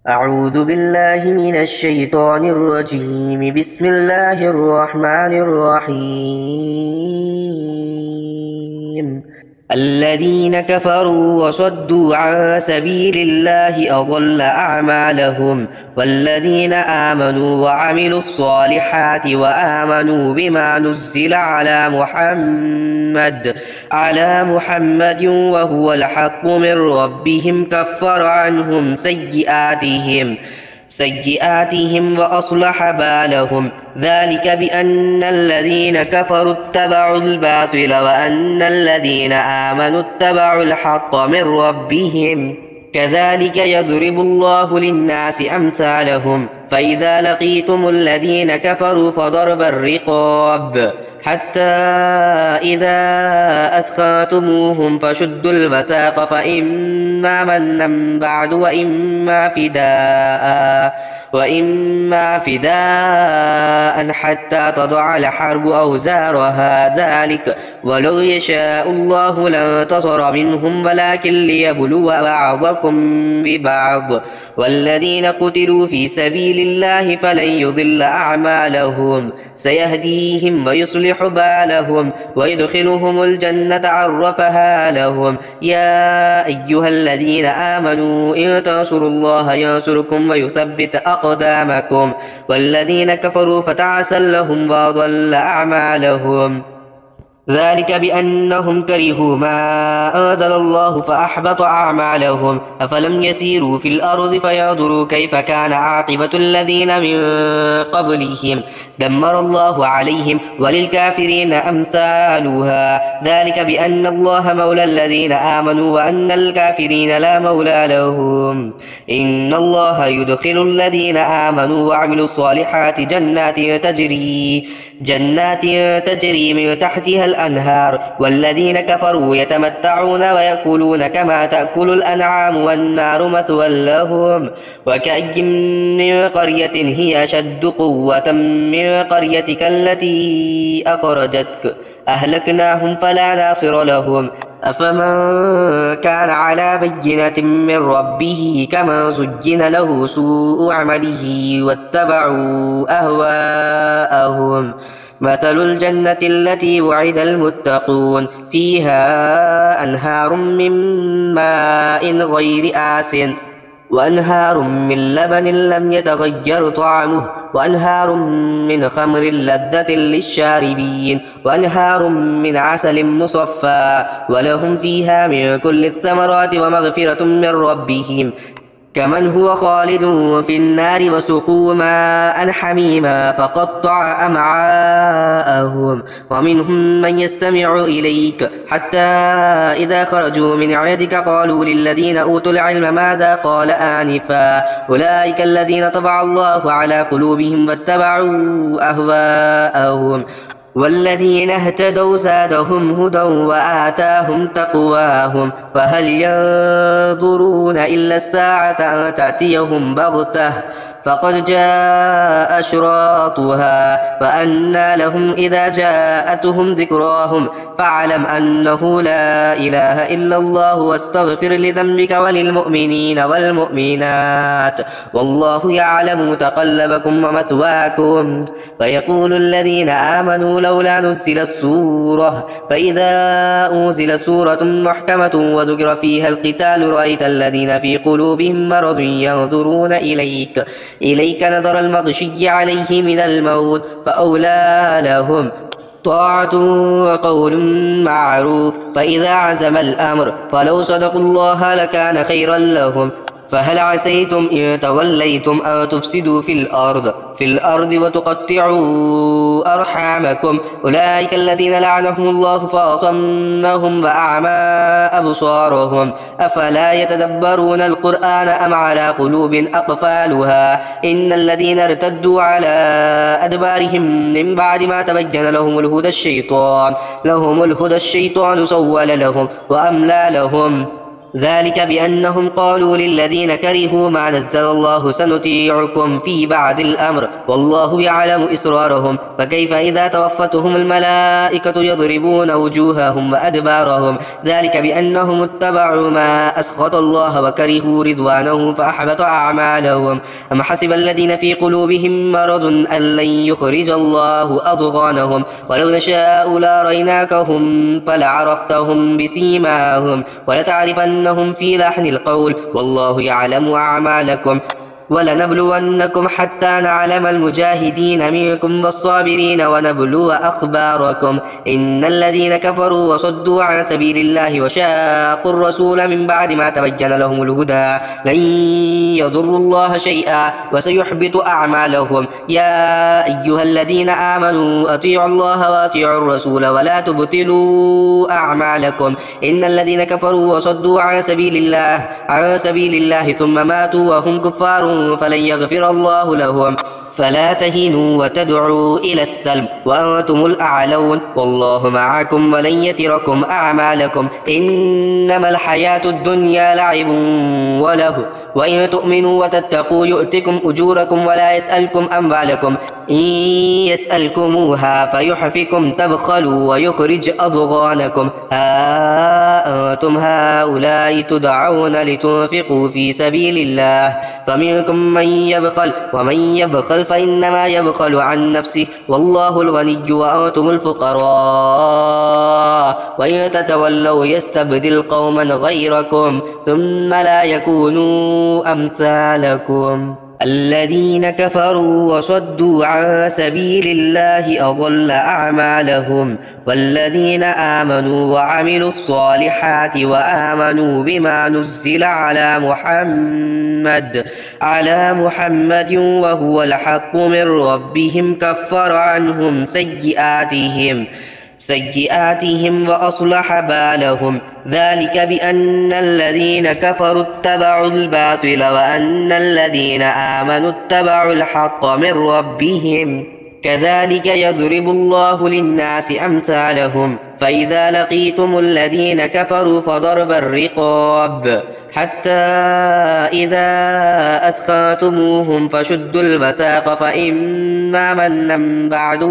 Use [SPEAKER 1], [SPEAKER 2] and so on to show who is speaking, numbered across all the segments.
[SPEAKER 1] أعوذ بالله من الشيطان الرجيم. بسم الله الرحمن الرحيم. الذين كفروا وصدوا عن سبيل الله أضل أعمالهم، والذين آمنوا وعملوا الصالحات وآمنوا بما نزل على محمد وهو الحق من ربهم كفر عنهم سيئاتهم وأصلح بالهم. ذلك بأن الذين كفروا اتبعوا الباطل وأن الذين آمنوا اتبعوا الحق من ربهم. كذلك يضرب الله للناس أمثالهم. فإذا لقيتم الذين كفروا فضرب الرقاب حتى إذا أثخنتموهم فشدوا الوثاق، فإما منا بعد وإما فداء حتى تضع الحرب أوزارها. ذلك ولو يشاء الله لانتصر منهم ولكن ليبلو بعضكم ببعض. والذين قتلوا في سبيل الله فلن يضل أعمالهم، سيهديهم ويصلح بالهم ويدخلهم الجنة عرفها لهم. يا أيها الذين آمنوا إن تنصروا الله ينصركم ويثبت أقدامكم. والذين كفروا فتعسا لهم وأضل أعمالهم. ذلك بأنهم كرهوا ما أنزل الله فأحبط أعمالهم. أفلم يسيروا في الأرض فينظروا كيف كان عاقبة الذين من قبلهم، دمر الله عليهم وللكافرين أمثالها. ذلك بأن الله مولى الذين آمنوا وأن الكافرين لا مولى لهم. إن الله يدخل الذين آمنوا وعملوا الصالحات جنات تجري من تحتها الأنهار، والذين كفروا يتمتعون ويأكلون كما تأكل الأنعام والنار مثوى لهم. وكأي من قرية هي أشد قوة من قريتك التي أخرجتك أهلكناهم فلا ناصر لهم. أفمن كان على بينة من ربه كمن زين له سوء عمله واتبعوا أهواءهم. مثل الجنة التي وعد المتقون فيها أنهار من ماء غير آسن وأنهار من لبن لم يتغير طعمه وأنهار من خمر لذة للشاربين وأنهار من عسل مصفى ولهم فيها من كل الثمرات ومغفرة من ربهم كمن هو خالد في النار وسقوا ماء حميما فقطع أمعاءهم. ومنهم من يستمع إليك حتى إذا خرجوا من عندك قالوا للذين أوتوا العلم ماذا قال آنفا أولئك الذين طبع الله على قلوبهم واتبعوا أهواءهم. والذين اهتدوا زادهم هدى وآتاهم تقواهم. فهل ينظرون إلا الساعة أن تأتيهم بغتة فقد جاء أشراطها فأنى لهم إذا جاءتهم ذكراهم. فاعلم أنه لا إله إلا الله واستغفر لذنبك وللمؤمنين والمؤمنات والله يعلم متقلبكم ومثواكم. فيقول الذين آمنوا لولا نزلت سورة فإذا أنزلت سورة محكمة وذكر فيها القتال رأيت الذين في قلوبهم مرض ينظرون إليك نظر المغشي عليه من الموت فأولى لهم طاعة وقول معروف. فإذا عزم الأمر فلو صدقوا الله لكان خيرا لهم. فهل عسيتم إن توليتم أن تفسدوا في الأرض وتقطعوا أرحامكم أولئك الذين لعنهم الله فأصمهم وأعمى أبصارهم. أفلا يتدبرون القرآن أم على قلوب أقفالها. إن الذين ارتدوا على أدبارهم من بعد ما تبين لهم الهدى الشيطان سول لهم وأملى لهم. ذلك بأنهم قالوا للذين كرهوا ما نزل الله سنطيعكم في بعض الأمر والله يعلم إسرارهم فكيف إذا توفتهم الملائكة يضربون وجوههم وأدبارهم ذلك بأنهم اتبعوا ما أسخط الله وكرهوا رضوانه فأحبط أعمالهم أم حسب الذين في قلوبهم مرض أن لن يخرج الله أضغانهم ولو نشاء لأريناكهم فلعرفتهم بسيماهم ولتعرفنهم في لحن القول والله يعلم أعمالكم ولنبلونكم حتى نعلم المجاهدين منكم والصابرين ونبلو أخباركم إن الذين كفروا وصدوا عن سبيل الله وشاقوا الرسول من بعد ما تبين لهم الهدى لن يضروا الله شيئا وسيحبط أعمالهم يا أيها الذين آمنوا أطيعوا الله وأطيعوا الرسول ولا تبطلوا أعمالكم إن الذين كفروا وصدوا عن سبيل الله ثم ماتوا وهم كفار فلن يغفر الله لهم فلا تهنوا وتدعوا إلى السلم وأنتم الأعلون والله معكم ولن يتركم أعمالكم إنما الحياة الدنيا لعب وله وإن تؤمنوا وتتقوا يؤتكم أجوركم ولا يسألكم أموالكم إن يسألكموها فيحفكم تبخلوا ويخرج أضغانكم ها أنتم هؤلاء تدعون لتنفقوا في سبيل الله فمنكم من يبخل ومن يبخل فإنما يبخل عن نفسه والله الغني وأنتم الفقراء وإن تتولوا يستبدل قوما غيركم ثم لا يكونوا أمثالكم الذين كفروا وصدوا عن سبيل الله أضل أعمالهم والذين آمنوا وعملوا الصالحات وآمنوا بما نزل على محمد وهو الحق من ربهم كفر عنهم سيئاتهم وأصلح بالهم ذلك بأن الذين كفروا اتبعوا الباطل وأن الذين آمنوا اتبعوا الحق من ربهم كذلك يضرب الله للناس أمثالهم فإذا لقيتم الذين كفروا فضرب الرقاب حتى إذا أثخنتموهم فشدوا الوثاق فإما منا بعد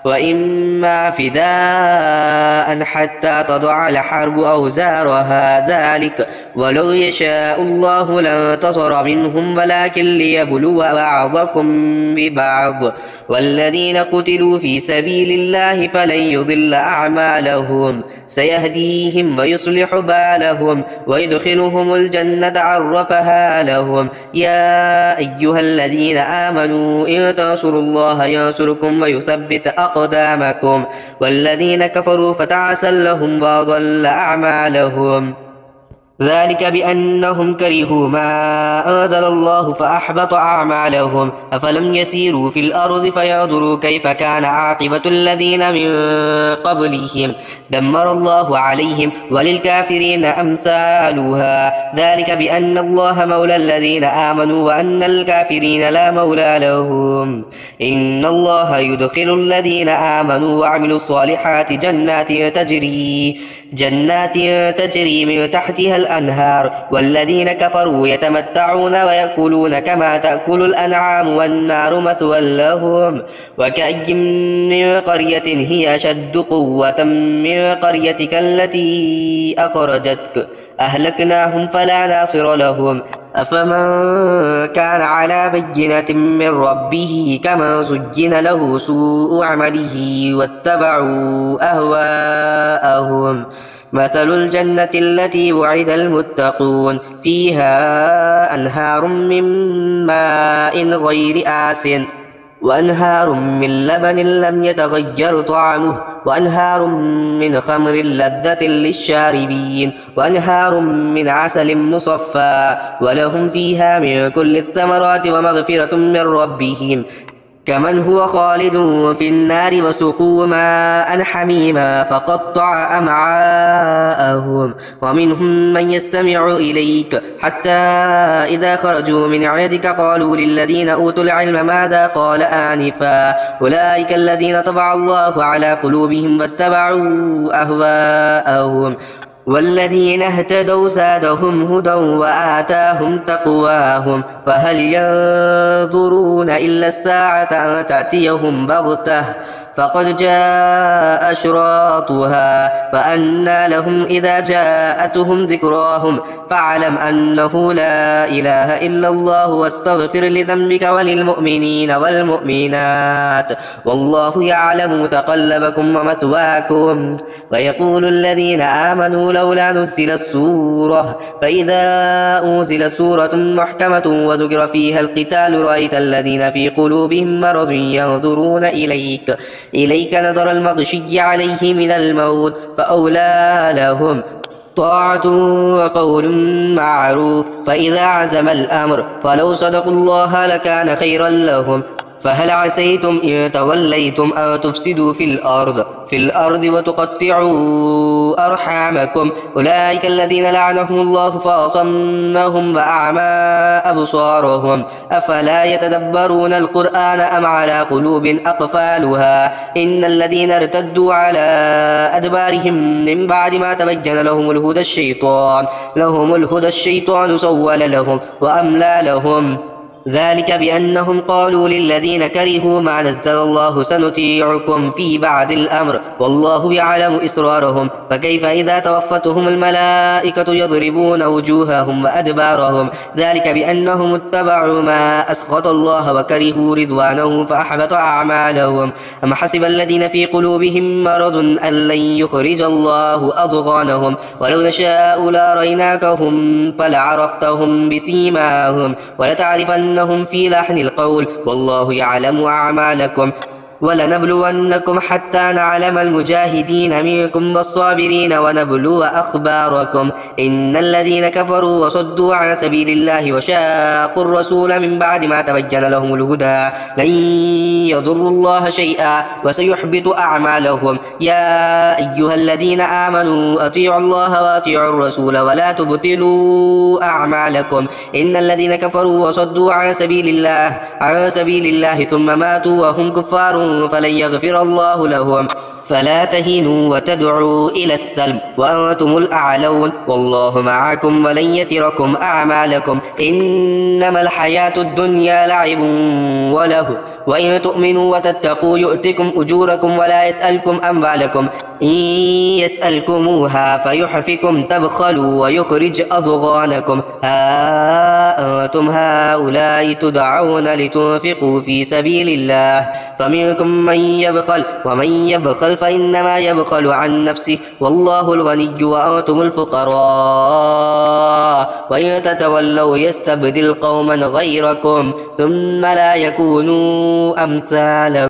[SPEAKER 1] وإما فداء حتى تضع الحرب أوزارها ذلك ولو يشاء الله لانتصر منهم ولكن ليبلو بعضكم ببعض والذين قتلوا في سبيل الله فلن يضل أعمالهم سيهديهم ويصلح بالهم ويدخلهم الجنة عرفها لهم يا أيها الذين آمنوا إن تنصروا الله ينصركم ويثبت أقدامكم والذين كفروا فتعسا لهم وأضل أعمالهم ذلك بأنهم كرهوا ما أنزل الله فأحبط أعمالهم أفلم يسيروا في الأرض فينظروا كيف كان عاقبة الذين من قبلهم دمر الله عليهم وللكافرين أمثالها ذلك بأن الله مولى الذين آمنوا وأن الكافرين لا مولى لهم إن الله يدخل الذين آمنوا وعملوا الصالحات جنات تجري من تحتها الأنهار والذين كفروا يتمتعون ويأكلون كما تأكل الأنعام والنار مثوى لهم وكأي من قرية هي أشد قوة من قريتك التي أخرجتك أهلكناهم فلا ناصر لهم أفمن كان على بينة من ربه كمن زين له سوء عمله واتبعوا أهواءهم مثل الجنة التي وعد المتقون فيها أنهار من ماء غير آسن وأنهار من لبن لم يتغير طعمه وأنهار من خمر لذة للشاربين وأنهار من عسل مصفى ولهم فيها من كل الثمرات ومغفرة من ربهم كمن هو خالد في النار وسقوا ماء حميما فقطع أمعاءهم ومنهم من يستمع إليك حتى إذا خرجوا من عندك قالوا للذين أوتوا العلم ماذا قال آنفا أولئك الذين طبع الله على قلوبهم واتبعوا أهواءهم والذين اهتدوا زادهم هدى وآتاهم تقواهم فهل ينظرون إلا الساعة أن تأتيهم بغتة فقد جاء أشراطها فأنى لهم إذا جاءتهم ذكراهم فاعلم أنه لا إله إلا الله واستغفر لذنبك وللمؤمنين والمؤمنات والله يعلم متقلبكم ومثواكم ويقول الذين آمنوا لولا نزلت سورة فإذا أنزلت سورة محكمة وذكر فيها القتال رأيت الذين في قلوبهم مرض ينظرون إليك نظر المغشي عليه من الموت فأولى لهم طاعة وقول معروف فإذا عزم الأمر فلو صدقوا الله لكان خيرا لهم فهل عسيتم إن توليتم أن تفسدوا في الأرض وتقطعوا أرحامكم أولئك الذين لعنهم الله فأصمهم وأعمى أبصارهم أفلا يتدبرون القرآن أم على قلوب أقفالها إن الذين ارتدوا على أدبارهم من بعد ما تبين لهم الهدى الشيطان سول لهم وأملى لهم ذلك بأنهم قالوا للذين كرهوا ما نزل الله سنطيعكم في بعض الأمر والله يعلم إسرارهم فكيف إذا توفتهم الملائكة يضربون وجوههم وأدبارهم ذلك بأنهم اتبعوا ما أسخط الله وكرهوا رضوانه فأحبط أعمالهم أم حسب الذين في قلوبهم مرض أن لن يخرج الله أضغانهم ولو نشاء لأريناكهم فلعرفتهم بسيماهم ولتعرفنهم في لحن القول والله يعلم أعمالكم ولنبلونكم حتى نعلم المجاهدين منكم والصابرين ونبلو أخباركم إن الذين كفروا وصدوا عن سبيل الله وشاقوا الرسول من بعد ما تبين لهم الهدى لن يضروا الله شيئا وسيحبط أعمالهم يا أيها الذين آمنوا أطيعوا الله وأطيعوا الرسول ولا تبطلوا أعمالكم إن الذين كفروا وصدوا عن سبيل الله ثم ماتوا وهم كفار فلن يغفر الله لهم فلا تهنوا وتدعوا إلى السلم وأنتم الأعلون والله معكم ولن يتركم أعمالكم إنما الحياة الدنيا لعب وله وإن تؤمنوا وتتقوا يؤتكم أجوركم ولا يسألكم أموالكم إن يسألكموها فيحفكم تبخلوا ويخرج أضغانكم ها أنتم هؤلاء تدعون لتنفقوا في سبيل الله فمنكم من يبخل ومن يبخل فإنما يبخل عن نفسه والله الغني وأنتم الفقراء وإن تتولوا يستبدل قوما غيركم ثم لا يكونوا أمثالكم